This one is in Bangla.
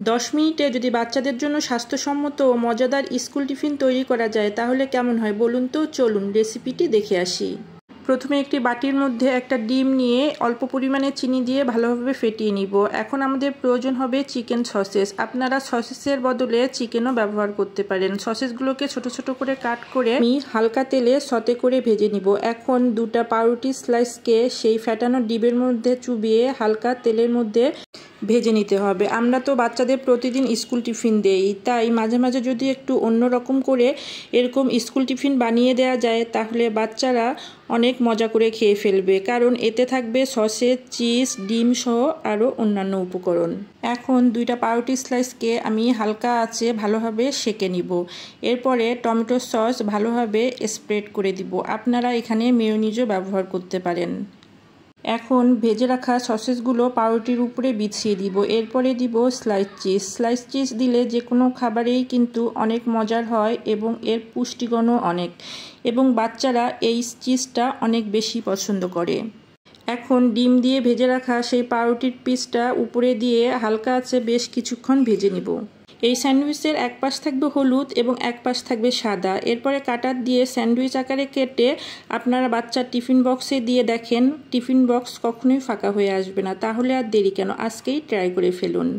10 মিনিটে যদি বাচ্চাদের জন্য স্বাস্থ্যসম্মত ও মজাদার স্কুল টিফিন তৈরি করা যায় তাহলে কেমন হয় বলুন তো। চলুন রেসিপিটি দেখে আসি। প্রথমে একটি বাটির মধ্যে একটা ডিম নিয়ে অল্প পরিমাণে চিনি দিয়ে ভালোভাবে ফেটিয়ে নিব। এখন আমাদের প্রয়োজন হবে চিকেন সসেস। আপনারা সসেসের বদলে চিকেনও ব্যবহার করতে পারেন। সসেসগুলোকে ছোট ছোট করে কাট করে আমি হালকা তেলে সতে করে ভেজে নিব। এখন দুটা পাউরুটি স্লাইসকে সেই ফেটানো ডিমের মধ্যে চুবিয়ে হালকা তেলের মধ্যে ভেজে নিতে হবে। আমরা তো বাচ্চাদের প্রতিদিন স্কুল টিফিন দেই, তাই মাঝে মাঝে যদি একটু অন্যরকম করে এরকম স্কুল টিফিন বানিয়ে দেওয়া যায় তাহলে বাচ্চারা অনেক মজা করে খেয়ে ফেলবে, কারণ এতে থাকবে সসেজ, চিজ, ডিম সহ আরও অন্যান্য উপকরণ। এখন দুইটা পাউরুটি স্লাইসকে আমি হালকা আঁচে ভালোভাবে সেঁকে নিব। এরপরে টমেটো সস ভালোভাবে স্প্রেড করে দিব। আপনারা এখানে মেয়োনিজও ব্যবহার করতে পারেন। এখন ভেজে রাখা সসেসগুলো পাউরুটির উপরে বিছিয়ে দিব। এরপরে দিব স্লাইস চিজ। স্লাইস চিজ দিলে যে কোনো খাবারেই কিন্তু অনেক মজার হয় এবং এর পুষ্টিগুণও অনেক, এবং বাচ্চারা এই চিজটা অনেক বেশি পছন্দ করে। এখন ডিম দিয়ে ভেজে রাখা সেই পাউরুটির পিসটা উপরে দিয়ে হালকা আঁচে বেশ কিছুক্ষণ ভেজে নিব। এই স্যান্ডউইচের এক পাশ থাকবে হলুদ এবং এক পাশ থাকবে সাদা। এরপরে কাটার দিয়ে স্যান্ডউইচ আকারে কেটে আপনারা বাচ্চার টিফিন বক্সে দিয়ে দেখেন, টিফিন বক্স কখনোই ফাঁকা হয়ে আসবে না। তাহলে আর দেরি কেন, আজকেই ট্রাই করে ফেলুন।